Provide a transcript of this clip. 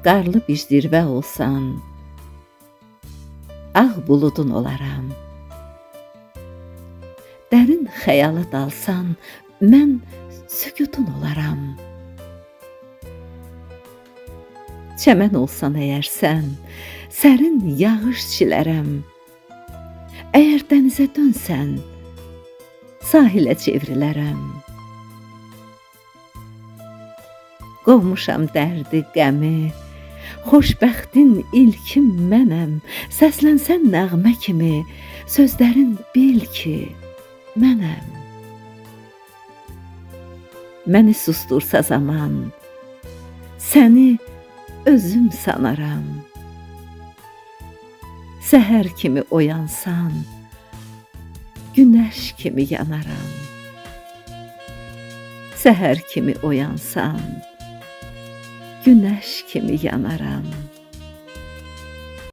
qarlı bir zirvə olsan, ağ buludun olaram. Dərin xəyala dalsan, mən sükutun olaram. Çəmən olsan əgər sən, sərin yağış çilərəm. Əgər dənizə dönsən, sahilə çevrilərəm. Qovmuşam dərdi, qəmi, xoşbəxtin ilkim mənəm. Səslənsən nəğmə kimi, sözlərin bil ki, mənəm. Məni sustursa zaman, səni özüm sanaram. Səhər kimi oyansan, günəş kimi yanaram. Səhər kimi oyansan, günəş kimi yanaram.